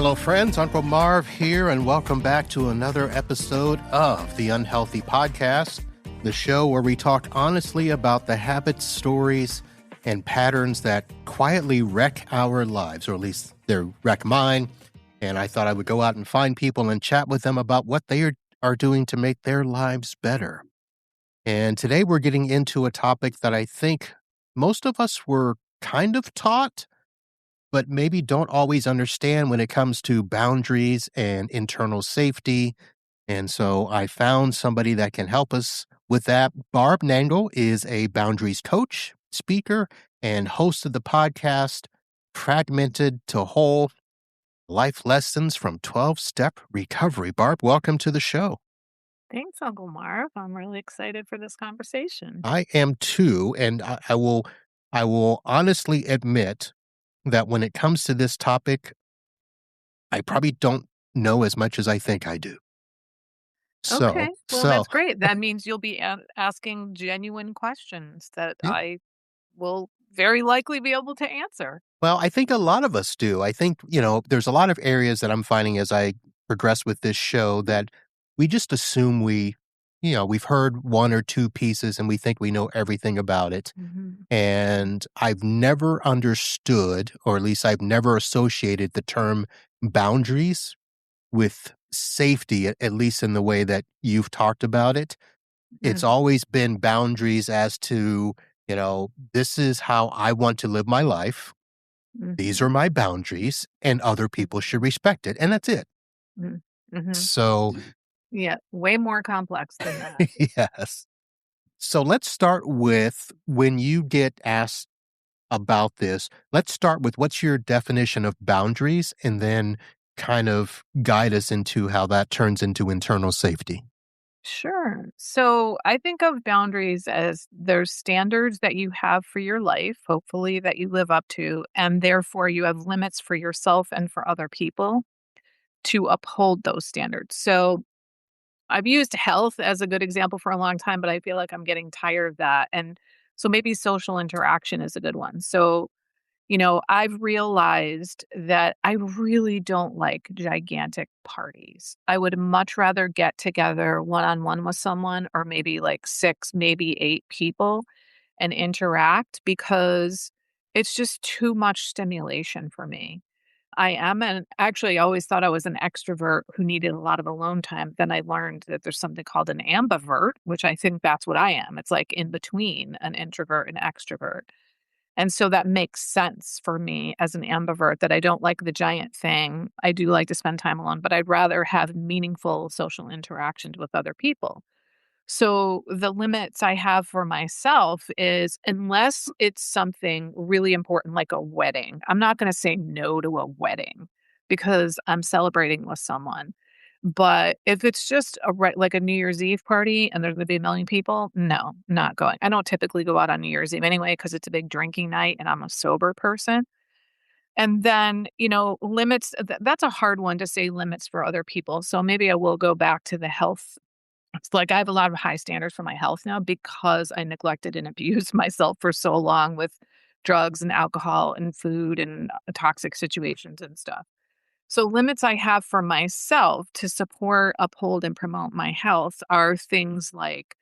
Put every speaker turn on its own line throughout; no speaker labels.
Hello, friends. Uncle Marv here, and welcome back to another episode of the Unhealthy Podcast, the show where we talk honestly about the habits, stories, and patterns that quietly wreck our lives, or at least they wreck mine. And I thought I would go out and find people and chat with them about what they are doing to make their lives better. And today we're getting into a topic that I think most of us were kind of taught, but maybe don't always understand when it comes to boundaries and internal safety. And so I found somebody that can help us with that. Barb Nangle is a boundaries coach, speaker, and host of the podcast, Fragmented to Whole, Life Lessons from 12-Step Recovery. Barb, welcome to the show.
Thanks, Uncle Marv. I'm really excited for this conversation.
I am too, and I will honestly admit that when it comes to this topic, I probably don't know as much as I think I do.
Okay, well, that's great. That means you'll be asking genuine questions that
Yeah.
I will very likely be able to answer.
Well, I think a lot of us do. I think, there's a lot of areas that I'm finding as I progress with this show that we just assume we've heard one or two pieces and we think we know everything about it.
Mm-hmm.
And I've never understood, or at least I've never associated the term boundaries with safety, at least in the way that you've talked about it. It's always been boundaries as to, this is how I want to live my life.
Mm-hmm.
These are my boundaries, and other people should respect it. And that's it.
Mm-hmm.
So,
yeah, way more complex than that.
yes. So let's start with when you get asked about this, let's start with what's your definition of boundaries and then kind of guide us into how that turns into internal safety.
Sure. So I think of boundaries as there's standards that you have for your life, hopefully that you live up to, and therefore you have limits for yourself and for other people to uphold those standards. So I've used health as a good example for a long time, but I feel like I'm getting tired of that. And so maybe social interaction is a good one. So, I've realized that I really don't like gigantic parties. I would much rather get together one-on-one with someone or maybe like 6, maybe 8 people and interact because it's just too much stimulation for me. Actually, I always thought I was an extrovert who needed a lot of alone time. Then I learned that there's something called an ambivert, which I think that's what I am. It's like in between an introvert and extrovert. And so that makes sense for me as an ambivert that I don't like the giant thing. I do like to spend time alone, but I'd rather have meaningful social interactions with other people. So the limits I have for myself is unless it's something really important like a wedding, I'm not going to say no to a wedding because I'm celebrating with someone. But if it's just like a New Year's Eve party and there's going to be 1 million people, no, not going. I don't typically go out on New Year's Eve anyway because it's a big drinking night and I'm a sober person. And then, limits, that's a hard one to say limits for other people. So maybe I will go back to the health. It's like I have a lot of high standards for my health now because I neglected and abused myself for so long with drugs and alcohol and food and toxic situations and stuff. So limits I have for myself to support, uphold, and promote my health are things like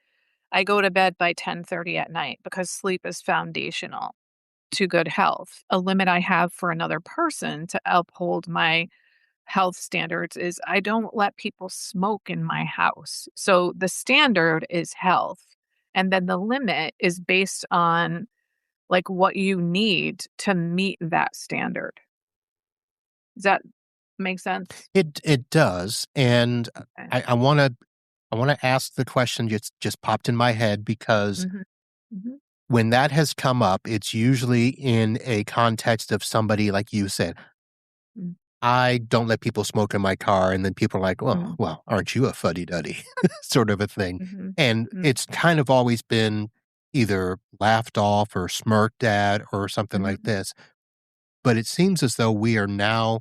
I go to bed by 10:30 at night because sleep is foundational to good health. A limit I have for another person to uphold my health standards is I don't let people smoke in my house. So the standard is health. And then the limit is based on like what you need to meet that standard. Does that make sense?
It does, and
Okay.
I wanna ask the question just popped in my head because
Mhm. Mhm.
when that has come up, it's usually in a context of somebody like you said,
Mm.
"I don't let people smoke in my car," and then people are like,
Mm.
well, aren't you a fuddy-duddy?" Sort of a thing,
Mhm.
and
Mm.
it's kind of always been either laughed off or smirked at or something like
Mhm.
this, but it seems as though we are now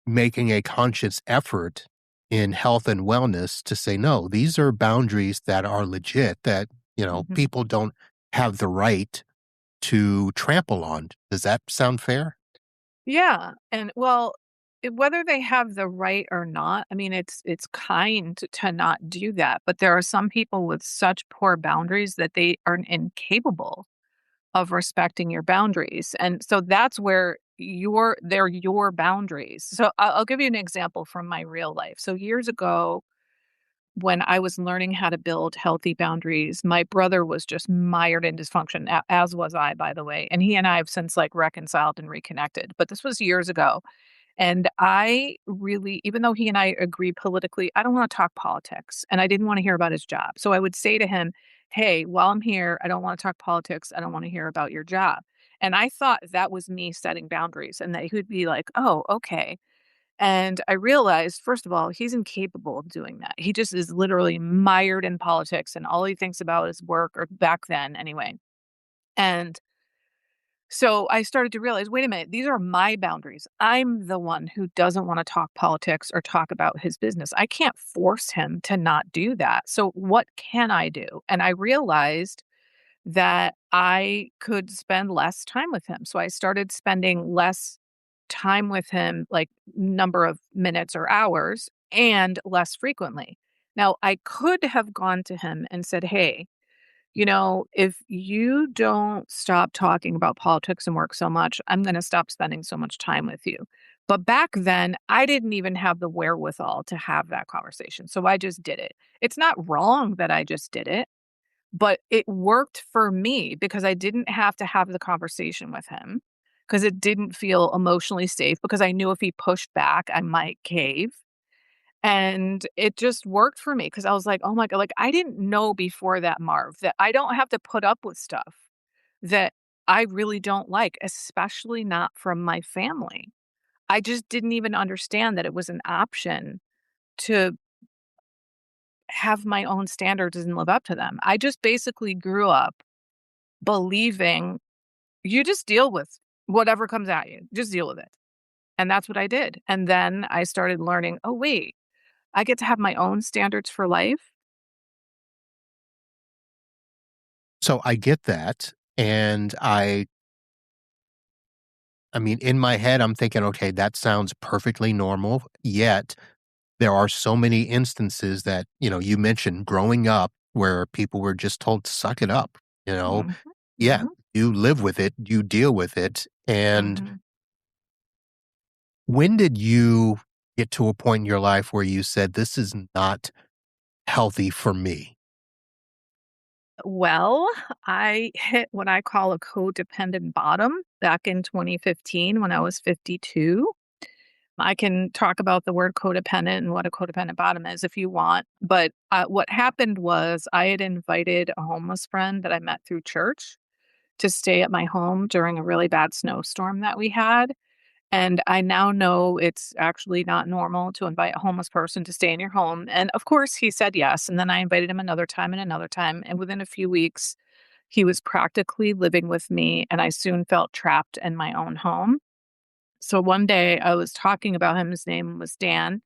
making a conscious effort in health and wellness to say, no, these are boundaries that are legit that,
Mhm.
people don't have the right to trample on. Does that sound fair?
Yeah. And well, whether they have the right or not, I mean, it's kind to not do that, but there are some people with such poor boundaries that they are incapable of respecting your boundaries, and so that's where they're your boundaries. So I'll give you an example from my real life. So years ago, when I was learning how to build healthy boundaries, my brother was just mired in dysfunction, as was I, by the way, and he and I have since, like, reconciled and reconnected, but this was years ago. And I really, even though he and I agree politically, I don't want to talk politics and I didn't want to hear about his job. So I would say to him, "Hey, while I'm here, I don't want to talk politics. I don't want to hear about your job." And I thought that was me setting boundaries and that he would be like, "Oh, okay." And I realized, first of all, he's incapable of doing that. He just is literally mired in politics and all he thinks about is work, or back then anyway. And so I started to realize, wait a minute, these are my boundaries. I'm the one who doesn't want to talk politics or talk about his business. I can't force him to not do that. So what can I do? And I realized that I could spend less time with him. So I started spending less time with him, like number of minutes or hours, and less frequently. Now, I could have gone to him and said, "Hey, if you don't stop talking about politics and work so much, I'm going to stop spending so much time with you." But back then, I didn't even have the wherewithal to have that conversation. So I just did it. It's not wrong that I just did it, but it worked for me because I didn't have to have the conversation with him because it didn't feel emotionally safe because I knew if he pushed back, I might cave. And it just worked for me because I was like, "Oh my god," like, I didn't know before that, Marv, that I don't have to put up with stuff that I really don't like, especially not from my family. I just didn't even understand that it was an option to have my own standards and live up to them. I just basically grew up believing you just deal with whatever comes at you, just deal with it. And that's what I did. And then I started learning, "Oh, wait, I get to have my own standards for life."
So I get that. And I mean, in my head, I'm thinking, okay, that sounds perfectly normal. Yet there are so many instances that, you mentioned growing up where people were just told to suck it up, you know?
Mhm,
Yeah,
mhm,
you live with it, you deal with it. And
mhm.
when did you get to a point in your life where you said, this is not healthy for me?
Well, I hit what I call a codependent bottom back in 2015 when I was 52. I can talk about the word codependent and what a codependent bottom is if you want. But what happened was I had invited a homeless friend that I met through church to stay at my home during a really bad snowstorm that we had. And I now know it's actually not normal to invite a homeless person to stay in your home. And of course, he said yes. And then I invited him another time and another time. And within a few weeks, he was practically living with me. And I soon felt trapped in my own home. So one day I was talking about him. His name was Dan.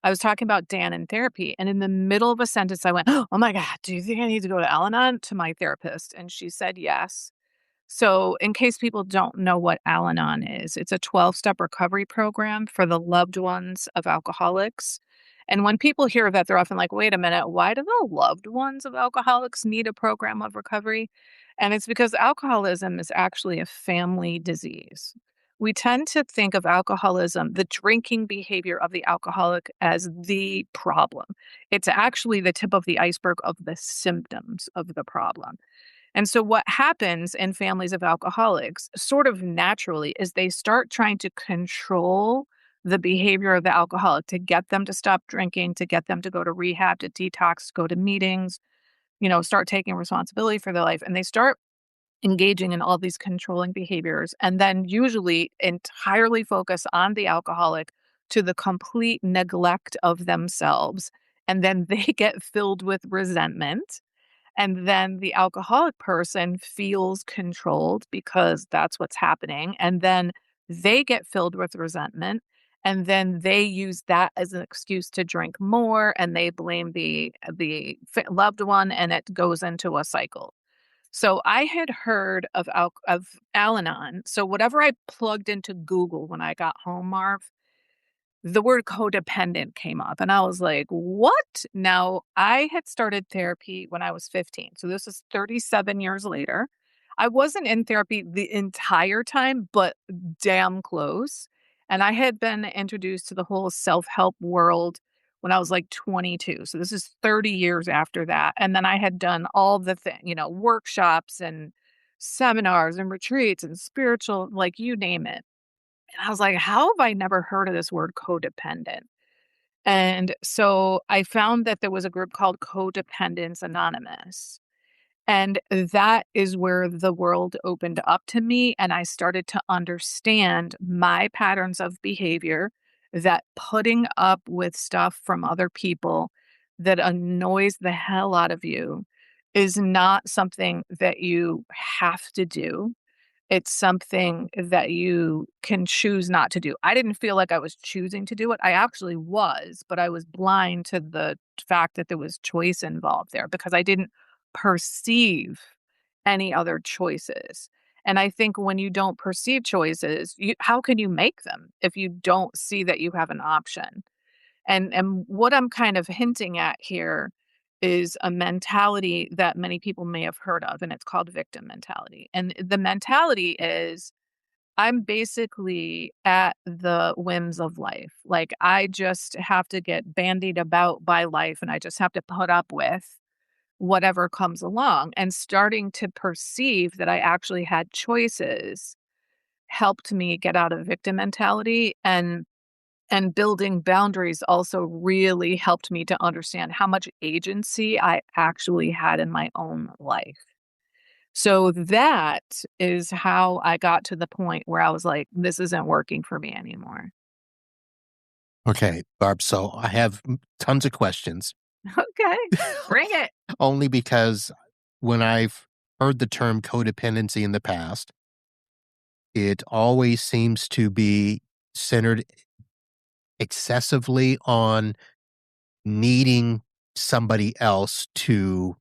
I was talking about Dan in therapy. And in the middle of a sentence, I went, "Oh my God, do you think I need to go to Al Anon?" to my therapist. And she said yes. So, in case people don't know what Al Anon is, it's a 12-step recovery program for the loved ones of alcoholics. And when people hear that, they're often like, wait a minute, why do the loved ones of alcoholics need a program of recovery? And it's because alcoholism is actually a family disease. We tend to think of alcoholism, the drinking behavior of the alcoholic, as the problem. It's actually the tip of the iceberg of the symptoms of the problem. And so what happens in families of alcoholics sort of naturally is they start trying to control the behavior of the alcoholic to get them to stop drinking, to get them to go to rehab, to detox, go to meetings, start taking responsibility for their life. And they start engaging in all these controlling behaviors and then usually entirely focus on the alcoholic to the complete neglect of themselves. And then they get filled with resentment, and then the alcoholic person feels controlled because that's what's happening. And then they get filled with resentment. And then they use that as an excuse to drink more and they blame the loved one and it goes into a cycle. So I had heard of Al-Anon. So whatever I plugged into Google when I got home, Marv, the word codependent came up. And I was like, what? Now, I had started therapy when I was 15. So this is 37 years later. I wasn't in therapy the entire time, but damn close. And I had been introduced to the whole self help world when I was like 22. So this is 30 years after that. And then I had done all the workshops and seminars and retreats and spiritual, like you name it. And I was like, how have I never heard of this word codependent? And so I found that there was a group called Codependents Anonymous. And that is where the world opened up to me. And I started to understand my patterns of behavior, that putting up with stuff from other people that annoys the hell out of you is not something that you have to do. It's something that you can choose not to do. I didn't feel like I was choosing to do it. I actually was, but I was blind to the fact that there was choice involved there because I didn't perceive any other choices. And I think when you don't perceive choices, how can you make them if you don't see that you have an option? And what I'm kind of hinting at here is a mentality that many people may have heard of, and it's called victim mentality. And the mentality is I'm basically at the whims of life. Like I just have to get bandied about by life and I just have to put up with whatever comes along. And starting to perceive that I actually had choices helped me get out of victim mentality, and building boundaries also really helped me to understand how much agency I actually had in my own life. So that is how I got to the point where I was like, this isn't working for me anymore.
Okay, Barb. So I have tons of questions.
Okay, bring it.
Only because when I've heard the term codependency in the past, it always seems to be centered excessively on needing somebody else to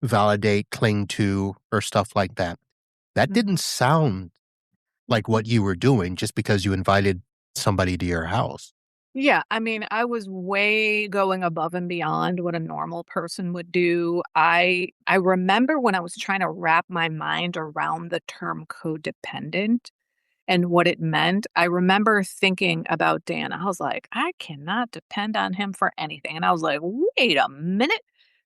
validate, cling to, or stuff like that. That
Mhm.
didn't sound like what you were doing just because you invited somebody to your house.
Yeah, I mean, I was way going above and beyond what a normal person would do. I remember when I was trying to wrap my mind around the term codependent and what it meant. I remember thinking about Dan. I was like, I cannot depend on him for anything. And I was like, wait a minute.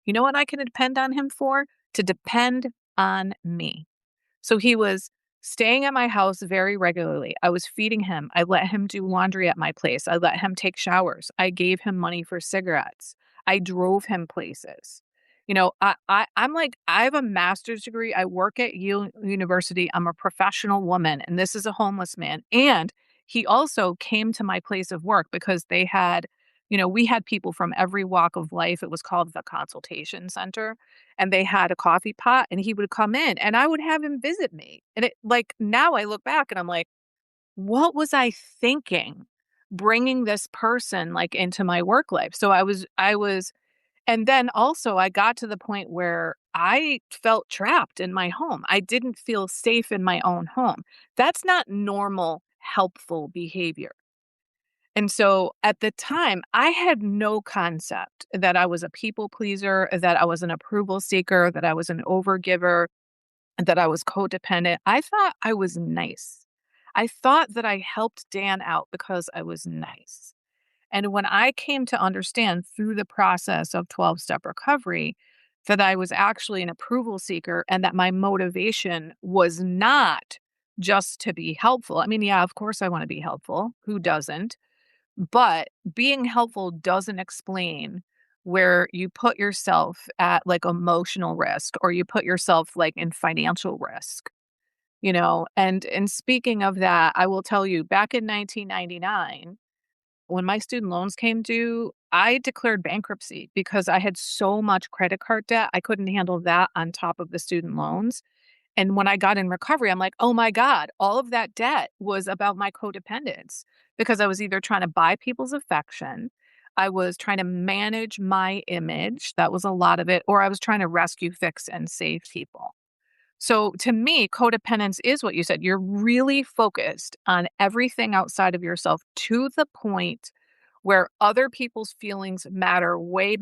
You know what I can depend on him for? To depend on me. So he was staying at my house very regularly. I was feeding him. I let him do laundry at my place. I let him take showers. I gave him money for cigarettes. I drove him places. I'm like, I have a master's degree. I work at Yale University. I'm a professional woman, and this is a homeless man. And he also came to my place of work because we had people from every walk of life. It was called the Consultation Center, and they had a coffee pot and he would come in and I would have him visit me. And it like now I look back and I'm like, what was I thinking bringing this person like into my work life? So I was and then also I got to the point where I felt trapped in my home. I didn't feel safe in my own home. That's not normal helpful behavior. And so at the time, I had no concept that I was a people pleaser, that I was an approval seeker, that I was an overgiver, that I was codependent. I thought I was nice. I thought that I helped Dan out because I was nice. And when I came to understand through the process of 12-step recovery that I was actually an approval seeker and that my motivation was not just to be helpful. I mean, yeah, of course I want to be helpful. Who doesn't? But being helpful doesn't explain where you put yourself at like emotional risk or you put yourself like in financial risk, and speaking of that, I will tell you back in 1999, when my student loans came due, I declared bankruptcy because I had so much credit card debt. I couldn't handle that on top of the student loans. And when I got in recovery, I'm like, oh my God, all of that debt was about my codependence because I was either trying to buy people's affection, I was trying to manage my image, that was a lot of it, or I was trying to rescue, fix, and save people. So to me, codependence is what you said. You're really focused on everything outside of yourself to the point where other people's feelings matter way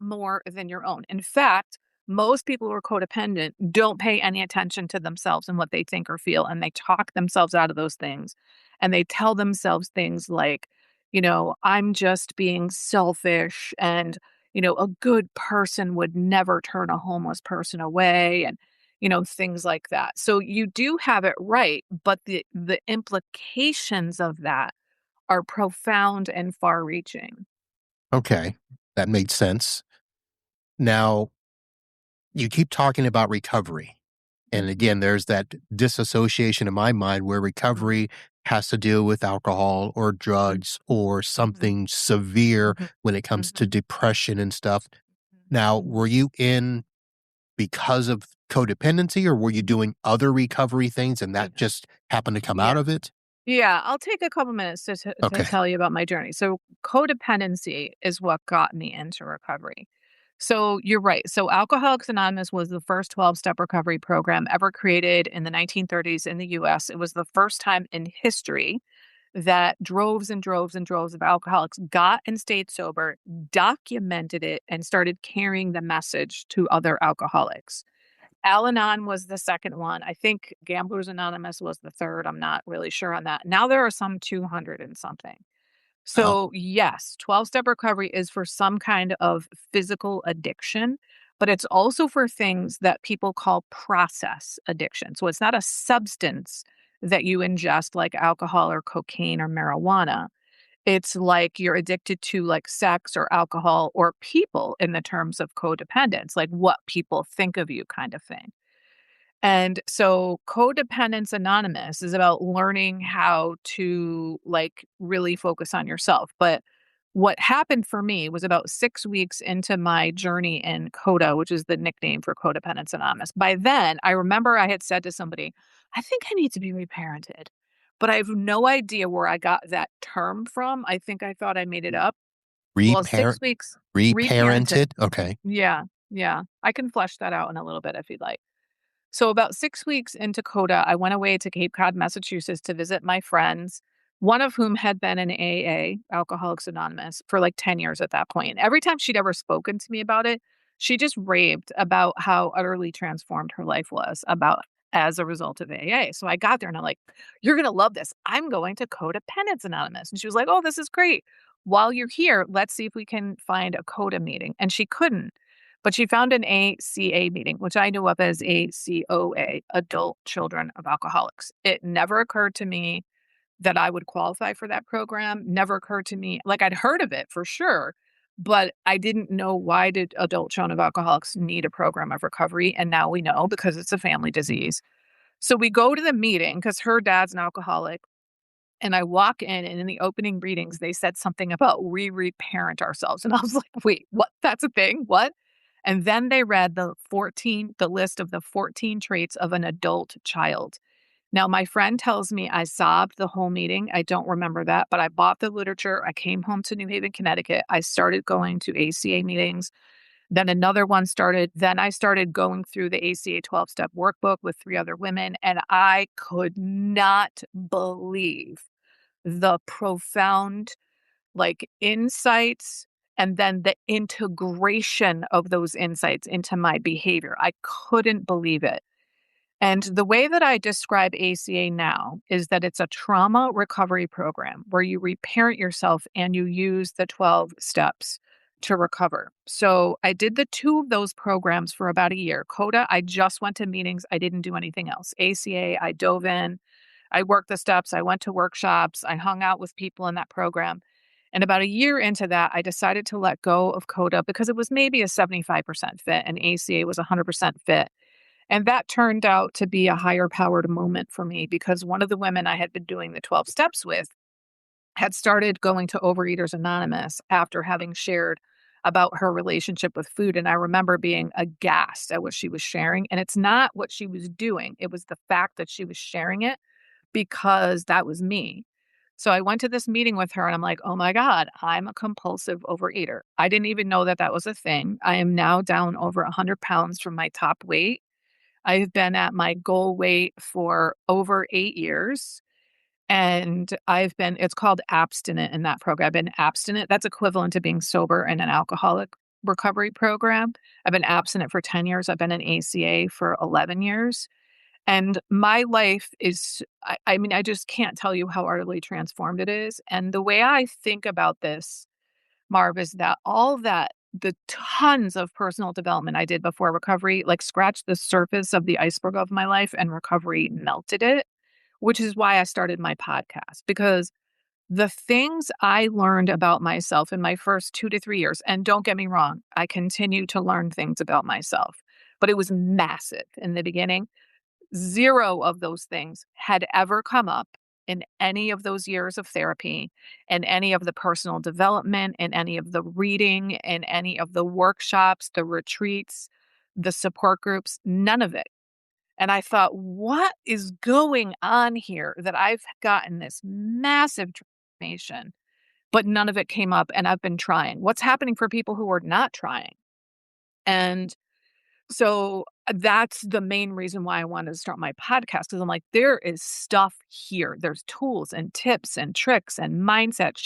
more than your own. In fact, most people who are codependent don't pay any attention to themselves and what they think or feel, and they talk themselves out of those things. And they tell themselves things like, I'm just being selfish, and, a good person would never turn a homeless person away, and, things like that. So you do have it right, but the implications of that are profound and far reaching.
Okay, that made sense. Now, you keep talking about recovery. And again, there's that disassociation in my mind where recovery has to deal with alcohol or drugs or something severe
Mhm.
when it comes to depression and stuff. Now,
Mhm.
were you in because of codependency, or were you doing other recovery things and that just happened to come out
Yeah.
of it?
Yeah, I'll take a couple minutes to
Okay.
tell you about my journey. So, codependency is what got me into recovery. So, you're right. So, Alcoholics Anonymous was the first 12-step recovery program ever created in the 1930s in the US. It was the first time in history that droves and droves and droves of alcoholics got and stayed sober, documented it, and started carrying the message to other alcoholics. Al-Anon was the second one. I think Gamblers Anonymous was the third. I'm not really sure on that. Now there are some 200 and something.
Wow.
So, yes, 12-step recovery is for some kind of physical addiction, but it's also for things that people call process addiction. So, it's not a substance that you ingest like alcohol or cocaine or marijuana. It's like you're addicted to like sex or alcohol or people in the terms of codependence, like what people think of you kind of thing. And so Codependents Anonymous is about learning how to like really focus on yourself. But what happened for me was about 6 weeks into my journey in CODA, which is the nickname for Codependents Anonymous. By then, I remember I had said to somebody, I think I need to be reparented. But I have no idea where I got that term from. I think I thought I made it up. Well,
Reparent
6 weeks reparented.
reparented? Okay.
Yeah. Yeah. I can flesh that out in a little bit if you'd like. So about 6 weeks into CODA, I went away to Cape Cod, Massachusetts to visit my friends, one of whom had been in AA, Alcoholics Anonymous, for like 10 years at that point. Every time she'd ever spoken to me about it, she just raved about how utterly transformed her life was about as a result of AA. So I got there and I'm like, you're going to love this. I'm going to Codependents Anonymous. And she was like, oh, this is great. While you're here, let's see if we can find a CODA meeting. And she couldn't. But she found an ACA meeting, which I knew of as ACOA, Adult Children of Alcoholics. It never occurred to me that I would qualify for that program. Never occurred to me. Like I'd heard of it for sure, but I didn't know why did adult children of alcoholics need a program of recovery. And now we know because it's a family disease. So we go to the meeting because her dad's an alcoholic. And I walk in, and in the opening readings, they said something about we reparent ourselves. And I was like, wait, what? That's a thing? What? And then they read the list of the 14 traits of an adult child. Now, my friend tells me I sobbed the whole meeting. I don't remember that, but I bought the literature. I came home to New Haven, Connecticut. I started going to ACA meetings. Then another one started. Then I started going through the ACA 12-step workbook with 3 other women, and I could not believe the profound like insights and then the integration of those insights into my behavior. I couldn't believe it. And the way that I describe ACA now is that it's a trauma recovery program where you reparent yourself and you use the 12 steps to recover. So I did the 2 of those programs for about a year. CODA, I just went to meetings. I didn't do anything else. ACA, I dove in. I worked the steps. I went to workshops. I hung out with people in that program. And about a year into that, I decided to let go of CODA because it was maybe a 75% fit and ACA was 100% fit. And that turned out to be a higher powered moment for me because one of the women I had been doing the 12 steps with had started going to Overeaters Anonymous after having shared about her relationship with food. And I remember being aghast at what she was sharing. And it's not what she was doing, it was the fact that she was sharing it because that was me. So I went to this meeting with her and I'm like, oh my God, I'm a compulsive overeater. I didn't even know that that was a thing. I am now down over 100 pounds from my top weight. I've been at my goal weight for over 8 years. And it's called abstinent in that program. I've been abstinent. That's equivalent to being sober in an alcoholic recovery program. I've been abstinent for 10 years. I've been in ACA for 11 years. And my life is, I mean, I just can't tell you how utterly transformed it is. And the way I think about this, Marv, is that all that, the tons of personal development I did before recovery, like scratched the surface of the iceberg of my life, and recovery melted it, which is why I started my podcast. Because the things I learned about myself in my first 2 to 3 years, and don't get me wrong, I continue to learn things about myself, but it was massive in the beginning. Zero of those things had ever come up in any of those years of therapy, in any of the personal development, in any of the reading, in any of the workshops, the retreats, the support groups, none of it. And I thought, what is going on here that I've gotten this massive transformation, but none of it came up, and I've been trying? What's happening for people who are not trying? And so that's the main reason why I wanted to start my podcast, because I'm like, there is stuff here. There's tools and tips and tricks and mindset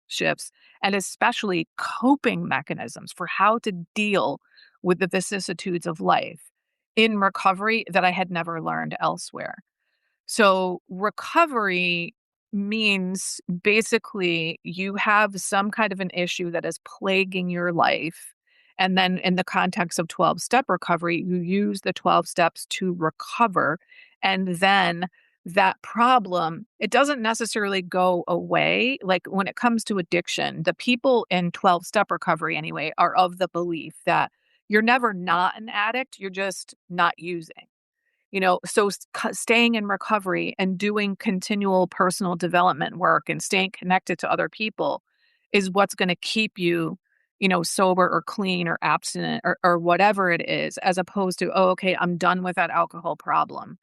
shifts, and especially coping mechanisms for how to deal with the vicissitudes of life in recovery that I had never learned elsewhere. So recovery means basically you have some kind of an issue that is plaguing your life. And then in the context of 12-step recovery, you use the 12 steps to recover. And then that problem, it doesn't necessarily go away. Like when it comes to addiction, the people in 12-step recovery anyway are of the belief that you're never not an addict, you're just not using. So staying in recovery and doing continual personal development work and staying connected to other people is what's going to keep you, sober or clean or abstinent or whatever it is, as opposed to, oh, okay, I'm done with that alcohol problem.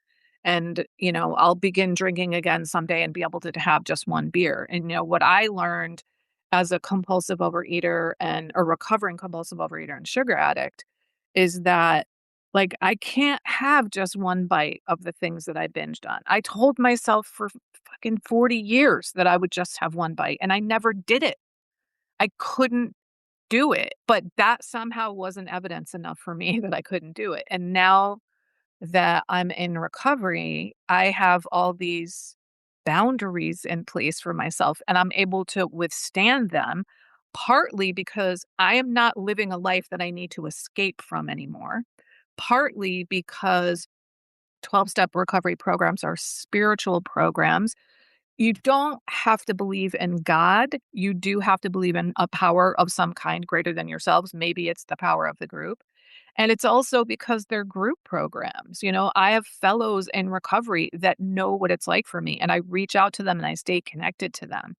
And, I'll begin drinking again someday and be able to have just one beer. And, what I learned as a compulsive overeater and a recovering compulsive overeater and sugar addict is that, like, I can't have just one bite of the things that I binged on. I told myself for fucking 40 years that I would just have one bite, and I never did it. I couldn't do it, but that somehow wasn't evidence enough for me that I couldn't do it. And now that I'm in recovery, I have all these boundaries in place for myself, and I'm able to withstand them, partly because I am not living a life that I need to escape from anymore, partly because 12-step recovery programs are spiritual programs. You don't have to believe in God. You do have to believe in a power of some kind greater than yourselves. Maybe it's the power of the group. And it's also because they're group programs. I have fellows in recovery that know what it's like for me, and I reach out to them and I stay connected to them.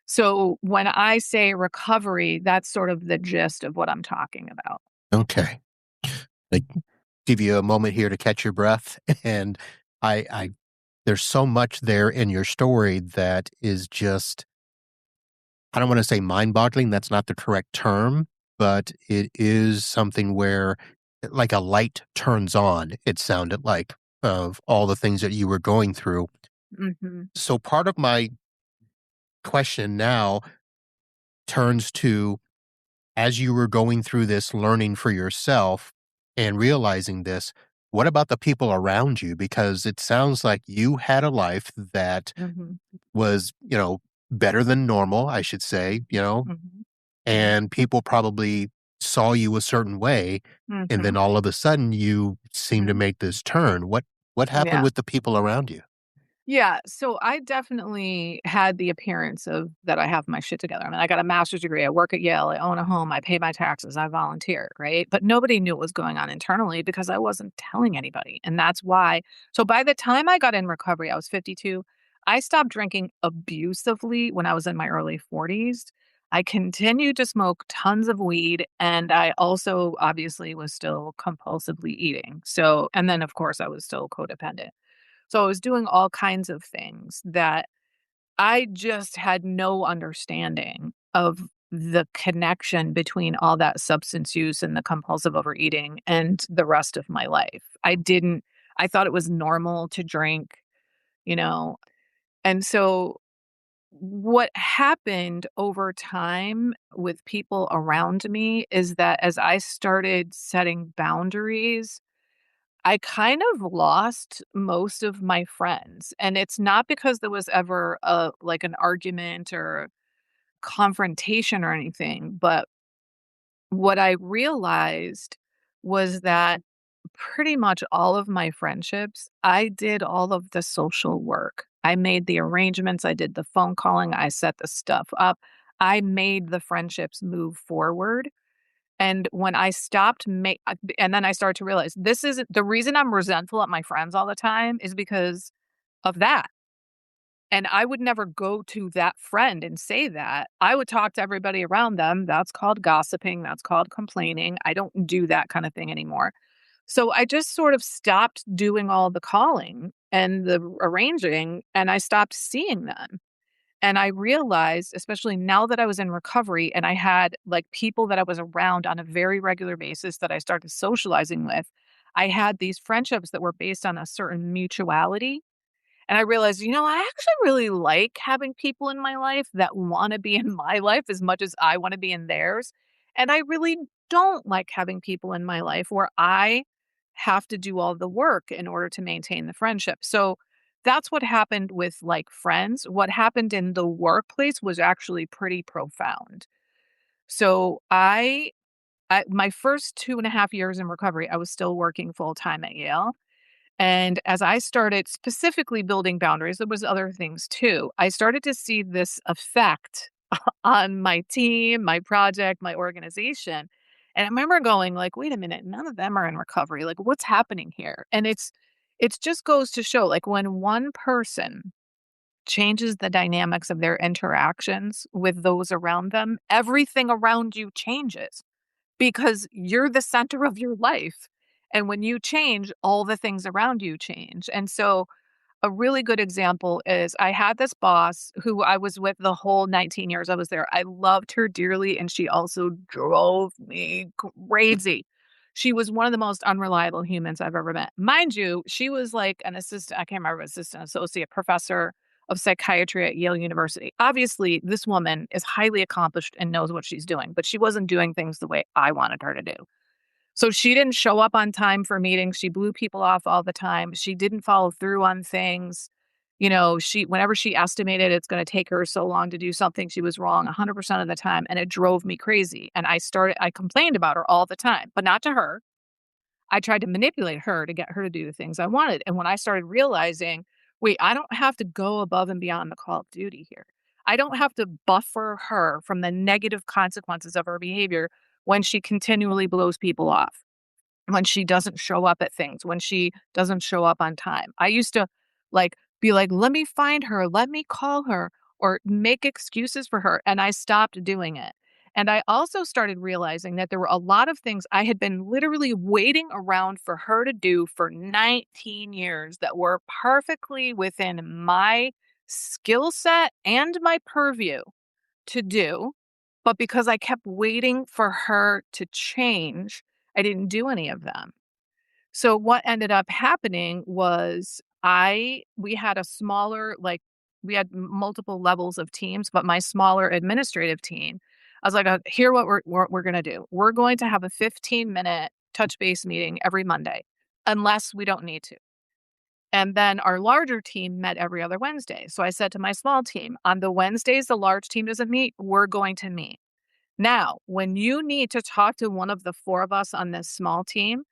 So when I say recovery, that's sort of the gist of what I'm talking about.
Okay. Like, give you a moment here to catch your breath. And I there's so much there in your story that is just, I don't want to say mind-boggling. That's not the correct term, but it is something where like a light turns on, it sounded like, of all the things that you were going through.
Mm-hmm.
So part of my question now turns to, as you were going through this learning for yourself and realizing this, what about the people around you? Because it sounds like you had a life that
Mm-hmm.
was, better than normal, I should say,
Mm-hmm.
and people probably saw you a certain way. And
Mm-hmm.
then all of a sudden you seem to
Mm-hmm.
make this turn. What happened
Yeah.
with the people around you?
Yeah. So I definitely had the appearance of that I have my shit together. I mean, I got a master's degree. I work at Yale. I own a home. I pay my taxes. I volunteer. Right. But nobody knew what was going on internally because I wasn't telling anybody. And that's why. So by the time I got in recovery, I was 52. I stopped drinking abusively when I was in my early 40s. I continued to smoke tons of weed. And I also obviously was still compulsively eating. So, and then of course, I was still codependent. So I was doing all kinds of things that I just had no understanding of the connection between all that substance use and the compulsive overeating and the rest of my life. I thought it was normal to drink, you know. And so what happened over time with people around me is that as I started setting boundaries, I kind of lost most of my friends. And it's not because there was ever an argument or confrontation or anything, but what I realized was that pretty much all of my friendships, I did all of the social work. I made the arrangements, I did the phone calling, I set the stuff up. I made the friendships move forward. And when I stopped and then I started to realize this isn't the reason I'm resentful at my friends all the time is because of that. And I would never go to that friend and say that. I would talk to everybody around them. That's called gossiping. That's called complaining. I don't do that kind of thing anymore. So I just sort of stopped doing all the calling and the arranging, and I stopped seeing them. And I realized, especially now that I was in recovery and I had like people that I was around on a very regular basis that I started socializing with, I had these friendships that were based on a certain mutuality. And I realized, I actually really like having people in my life that want to be in my life as much as I want to be in theirs. And I really don't like having people in my life where I have to do all the work in order to maintain the friendship. So that's what happened with like friends. What happened in the workplace was actually pretty profound. So my first 2.5 years in recovery, I was still working full time at Yale. And as I started specifically building boundaries, there was other things too. I started to see this effect on my team, my project, my organization. And I remember going like, wait a minute, none of them are in recovery. Like what's happening here? And it's just goes to show like when one person changes the dynamics of their interactions with those around them, everything around you changes because you're the center of your life. And when you change, all the things around you change. And so a really good example is I had this boss who I was with the whole 19 years I was there. I loved her dearly, and she also drove me crazy. She was one of the most unreliable humans I've ever met. Mind you, she was like an assistant, I can't remember, assistant associate professor of psychiatry at Yale University. Obviously, this woman is highly accomplished and knows what she's doing, but she wasn't doing things the way I wanted her to do. So she didn't show up on time for meetings. She blew people off all the time. She didn't follow through on things. Whenever she estimated it's going to take her so long to do something, she was wrong 100% of the time. And it drove me crazy. And I complained about her all the time, but not to her. I tried to manipulate her to get her to do the things I wanted. And when I started realizing, wait, I don't have to go above and beyond the call of duty here. I don't have to buffer her from the negative consequences of her behavior when she continually blows people off, when she doesn't show up at things, when she doesn't show up on time. I used to be like, let me find her, let me call her, or make excuses for her. And I stopped doing it. And I also started realizing that there were a lot of things I had been literally waiting around for her to do for 19 years that were perfectly within my skill set and my purview to do. But because I kept waiting for her to change, I didn't do any of them. So what ended up happening was we had a smaller, we had multiple levels of teams, but my smaller administrative team, I was like, here what we're going to do. We're going to have a 15-minute touch base meeting every Monday, unless we don't need to. And then our larger team met every other Wednesday. So I said to my small team, on the Wednesdays the large team doesn't meet, we're going to meet. Now, when you need to talk to one of the four of us on this small team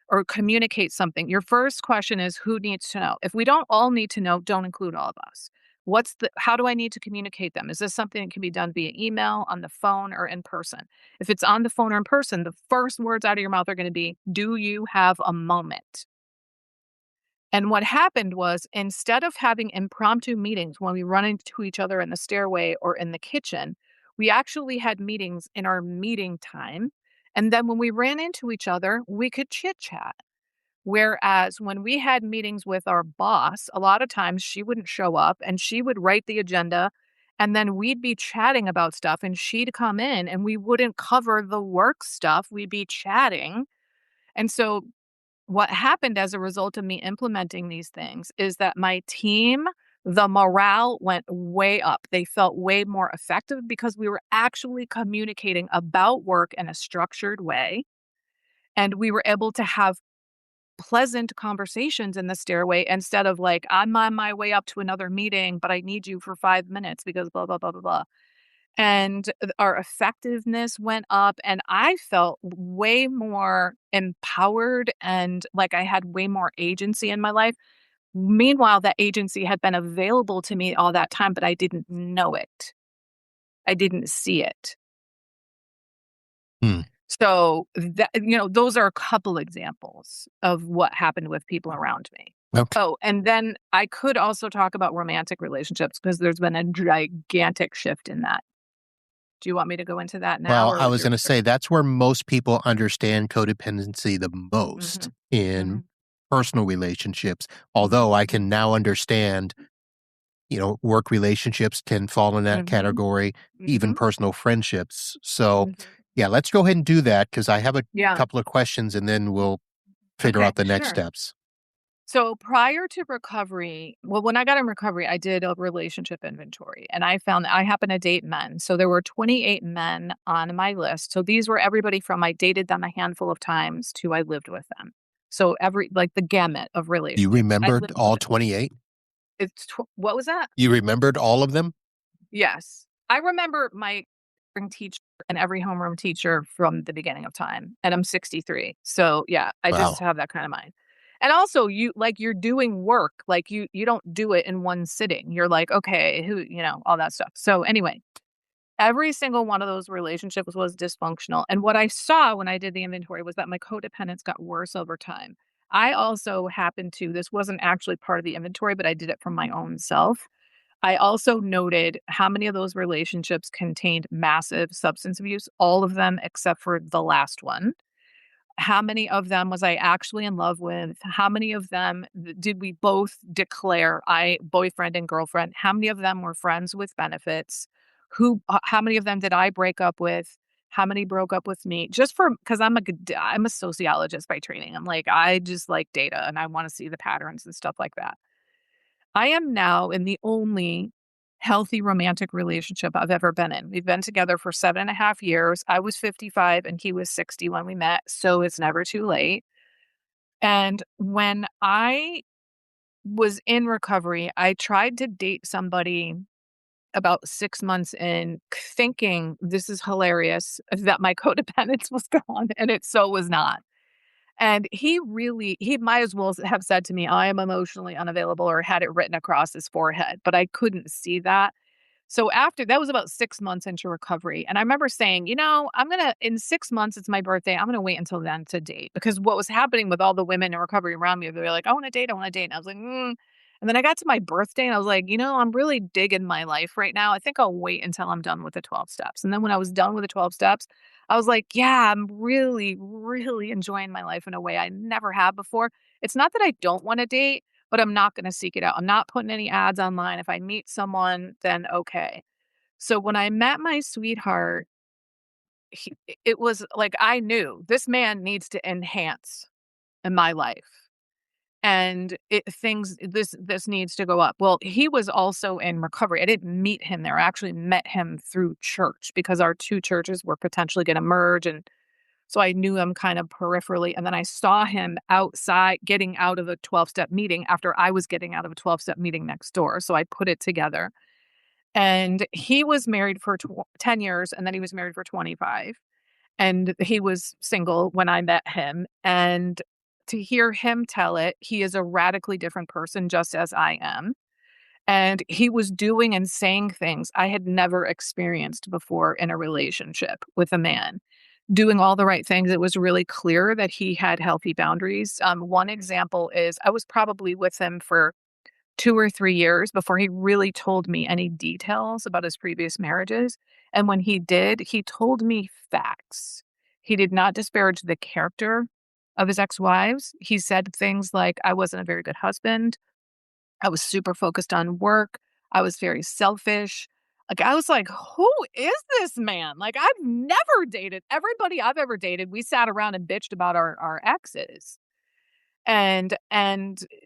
or communicate something, your first question is who needs to know? If we don't all need to know, don't include all of us. How do I need to communicate them? Is this something that can be done via email, on the phone, or in person? If it's on the phone or in person, the first words out of your mouth are going to be, do you have a moment? And what happened was instead of having impromptu meetings when we run into each other in the stairway or in the kitchen, we actually had meetings in our meeting time. And then when we ran into each other, we could chit chat. Whereas when we had meetings with our boss, a lot of times she wouldn't show up and she would write the agenda. And then we'd be chatting about stuff and she'd come in and we wouldn't cover the work stuff. We'd be chatting. And so what happened as a result of me implementing these things is that my team the morale went way up. They felt way more effective because we were actually communicating about work in a structured way. And we were able to have pleasant conversations in the stairway instead of like, I'm on my way up to another meeting, but I need you for 5 minutes because blah, blah, blah, blah, blah. And our effectiveness went up, and I felt way more empowered and like I had way more agency in my life. Meanwhile, that agency had been available to me all that time, but I didn't know it. I didn't see it.
Hmm.
So that, those are a couple examples of what happened with people around me.
Okay.
Oh, and then I could also talk about romantic relationships because there's been a gigantic shift in that. Do you want me to go into that now?
Well,
Or
I
was
was
your
going to say that's where most people understand codependency the most
Mhm,
in
mhm,
personal relationships.
mhm,
Although I can now understand, work relationships can fall in that
mhm,
category, even
mhm,
personal friendships. So,
mhm.
yeah, let's go ahead and do that because I have a
Yeah.
couple of questions and then we'll figure
Okay,
out the next
sure.
steps.
So prior to recovery, well, when I got in recovery, I did a relationship inventory and I found that I happen to date men. So there were 28 men on my list. So these were everybody from I dated them a handful of times to I lived with them. So like the gamut of
You
relationships. I
remembered
lived with
all
it.
28?
What was that?
You remembered all of them?
Yes. I remember my teacher and every homeroom teacher from the beginning of time, and I'm 63. So, yeah, I just
Wow.
have that kind of mind. And also, you're doing work, like, you don't do it in one sitting. You're like, "Okay, all that stuff." So, anyway, every single one of those relationships was dysfunctional, and what I saw when I did the inventory was that my codependence got worse over time. I also happened to this wasn't actually part of the inventory, but I did it from my own self. I also noted how many of those relationships contained massive substance abuse, all of them except for the last one. How many of them was I actually in love with? How many of them did we both declare I boyfriend and girlfriend? How many of them were friends with benefits? How many of them did I break up with? How many broke up with me? Just for because I'm a sociologist by training. I'm like I just like data and I want to see the patterns and stuff like that. I am now in the only healthy romantic relationship I've ever been in. We've been together for 7.5 years. I was 55 and he was 60 when we met, so it's never too late. And when I was in recovery, I tried to date somebody about 6 months in, thinking this is hilarious that my codependence was gone, and it so was not. And he might as well have said to me, I am emotionally unavailable, or had it written across his forehead, but I couldn't see that. So after that was about 6 months into recovery, and I remember saying, in 6 months, it's my birthday, I'm gonna wait until then to date, because what was happening with all the women in recovery around me, they were like, "I wanna date, I wanna date," and I was like, "Mm," and then I got to my birthday, and I was like, I'm really digging my life right now, I think I'll wait until I'm done with the 12 steps," and then when I was done with the 12 steps, I was like, "Yeah, I'm really, really enjoying my life in a way I never have before." It's not that I don't wanna date, but I'm not gonna seek it out. I'm not putting any ads online. If I meet someone, then okay. So when I met my sweetheart, it was like I knew this man needs to enhance in my life, and this needs to go up. Well, he was also in recovery. I didn't meet him there. I actually met him through church because our two churches were potentially going to merge, and so I knew him kind of peripherally. And then I saw him outside getting out of a 12-step meeting after I was getting out of a 12-step meeting next door. So I put it together. And he was married for 10 years, and then he was married for 25. And he was single when I met him. And to hear him tell it, he is a radically different person, just as I am. And he was doing and saying things I had never experienced before in a relationship with a man. Doing all the right things. It was really clear that he had healthy boundaries. One example is I was probably with him for 2 or 3 years before he really told me any details about his previous marriages, and when he did, he told me facts. He did not disparage the character of his ex-wives. He said things like, "I wasn't a very good husband. I was super focused on work. I was very selfish." Like, I was like, "Who is this man?" Like, I've never dated everybody I've ever dated, we sat around and bitched about our exes. And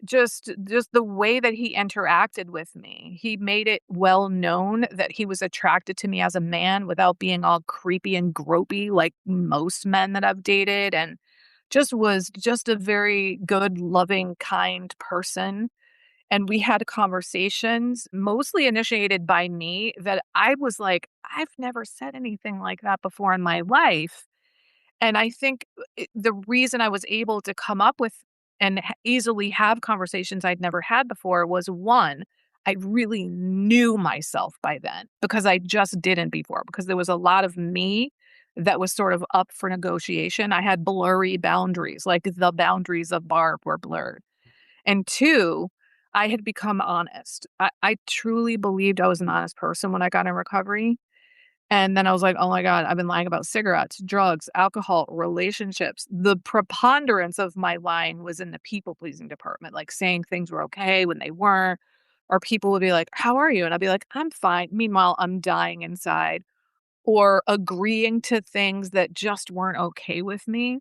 just the way that he interacted with me, he made it well known that he was attracted to me as a man without being all creepy and gropey like most men that I've dated, and just was just a very good, loving, kind person. And we had conversations mostly initiated by me that I was like, I've never said anything like that before in my life. And I think the reason I was able to come up with and easily have conversations I'd never had before was, one, I really knew myself by then because I just didn't before, because there was a lot of me that was sort of up for negotiation. I had blurry boundaries, like the boundaries of Barb were blurred. And two, I had become honest. I truly believed I was an honest person when I got in recovery. And then I was like, "Oh my god, I've been lying about cigarettes, drugs, alcohol, relationships." The preponderance of my lying was in the people-pleasing department, like saying things were okay when they weren't, or people would be like, "How are you?" And I'd be like, "I'm fine." Meanwhile, I'm dying inside, or agreeing to things that just weren't okay with me.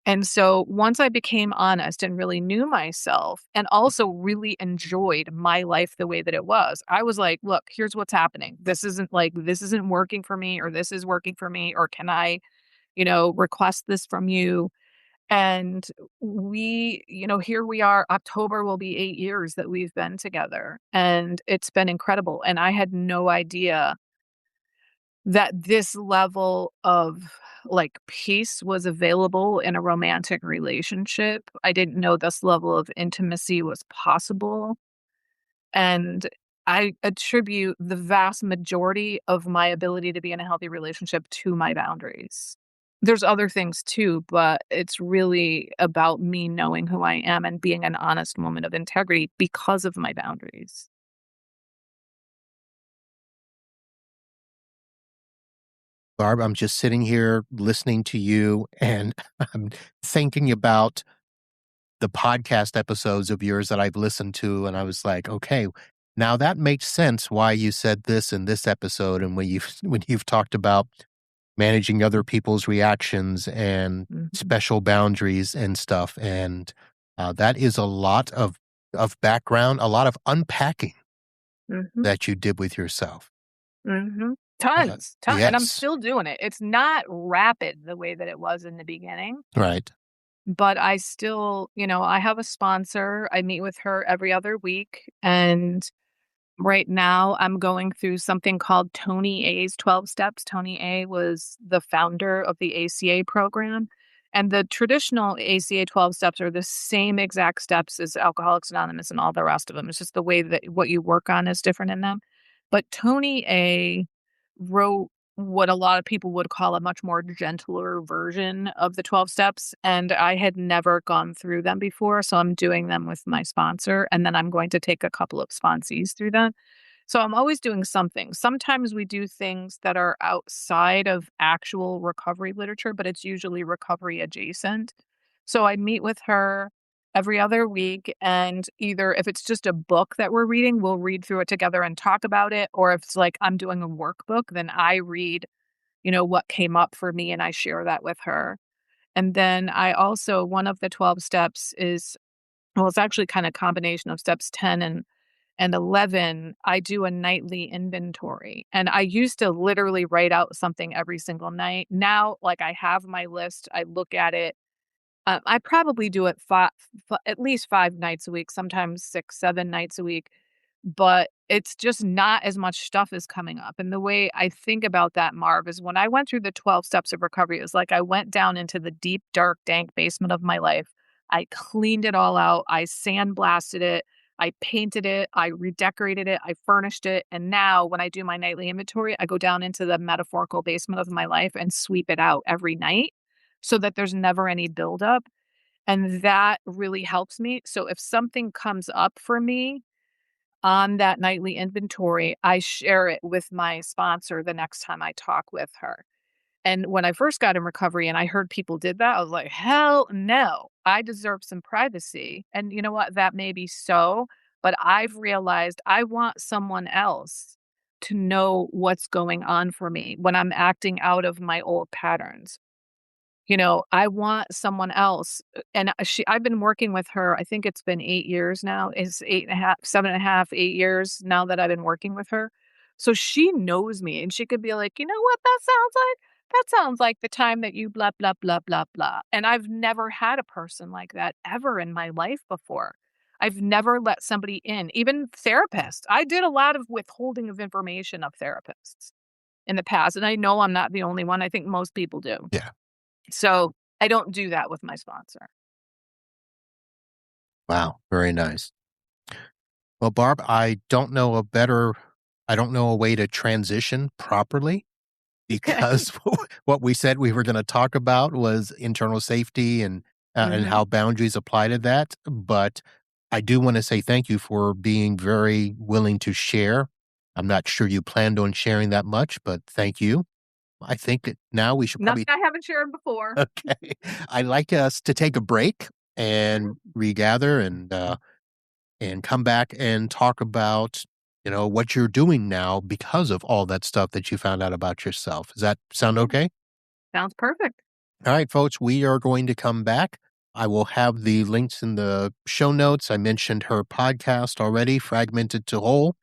And so once I became honest and really knew myself and also really enjoyed my life the way that it was, I was like, look, here's what's happening. This isn't working for me, or this is working for me, or can I, request this from you? And here we are. October will be 8 years that we've been together, and it's been incredible. And I had no idea that this level of, like, peace was available in a romantic relationship. I didn't know this level of intimacy was possible, and I attribute the vast majority of my ability to be in a healthy relationship to my boundaries. There's other things too, but it's really about me knowing who I am and being an honest woman of integrity because of my boundaries.
Barb, I'm just sitting here listening to you and I'm thinking about the podcast episodes of yours that I've listened to. And I was like, okay, now that makes sense why you said this in this episode. And when you've talked about managing other people's reactions and
Mhm,
special boundaries and stuff. And that is a lot of background, a lot of unpacking
mhm.
that you did with yourself.
Mhm. Tons, and I'm
Yes,
still doing it. It's not rapid the way that it was in the beginning,
right.
but I still, I have a sponsor. I meet with her every other week, and right now I'm going through something called Tony A's 12 steps. Tony A was the founder of the ACA program, and the traditional ACA 12 steps are the same exact steps as Alcoholics Anonymous and all the rest of them. It's just the way that what you work on is different in them. But Tony A wrote what a lot of people would call a much more gentler version of the 12 steps. And I had never gone through them before. So I'm doing them with my sponsor. And then I'm going to take a couple of sponsees through them. So I'm always doing something. Sometimes we do things that are outside of actual recovery literature, but it's usually recovery adjacent. So I meet with her every other week, and either if it's just a book that we're reading, we'll read through it together and talk about it. Or if it's like I'm doing a workbook, then I read, what came up for me and I share that with her. And then I also, one of the 12 steps is, well, it's actually kind of combination of steps 10 and 11. I do a nightly inventory. And I used to literally write out something every single night. Now, like, I have my list, I look at it. I probably do it at least 5 nights a week, sometimes 6, 7 nights a week. But it's just not as much stuff is coming up. And the way I think about that, Marv, is when I went through the 12 steps of recovery, it was like I went down into the deep, dark, dank basement of my life. I cleaned it all out. I sandblasted it. I painted it. I redecorated it. I furnished it. And now when I do my nightly inventory, I go down into the metaphorical basement of my life and sweep it out every night so that there's never any buildup. And that really helps me. So if something comes up for me, on that nightly inventory, I share it with my sponsor the next time I talk with her. And when I first got in recovery and I heard people did that, I was like, hell no, I deserve some privacy. And you know what? That may be so, but I've realized I want someone else to know what's going on for me when I'm acting out of my old patterns. I want someone else. And I've been working with her. I think it's been 8 years now. It's 8.5, 7.5, 8 years now that I've been working with her. So she knows me and she could be like, you know what that sounds like? That sounds like the time that you blah, blah, blah, blah, blah. And I've never had a person like that ever in my life before. I've never let somebody in, even therapists. I did a lot of withholding of information of therapists in the past. And I know I'm not the only one. I think most people do.
Yeah.
So I don't do that with my sponsor.
Wow. Very nice. Well, Barb, I don't know a way to transition properly because what we said we were going to talk about was internal safety and
Mhm.
how boundaries apply to that. But I do want to say thank you for being very willing to share. I'm not sure you planned on sharing that much, but thank you. I think that now we should
Nothing
probably
I haven't shared before.
okay. I'd like us to take a break and
Mhm.
regather and come back and talk about, what you're doing now because of all that stuff that you found out about yourself. Does that sound
Yeah,
okay?
sounds perfect.
All right, folks, we are going to come back. I will have the links in the show notes. I mentioned her podcast already, Fragmented to Whole.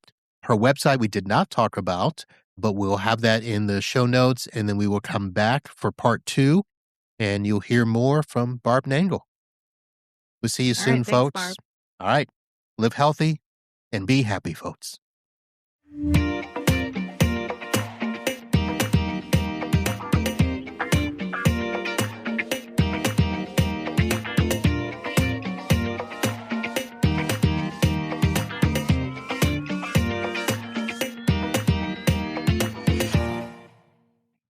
Her website we did not talk about, but we'll have that in the show notes, and then we will come back for part 2, and you'll hear more from Barb Nangle. We'll see you
All right.
soon,
Thanks,
folks.
Barb.
All right. Live healthy and be happy, folks.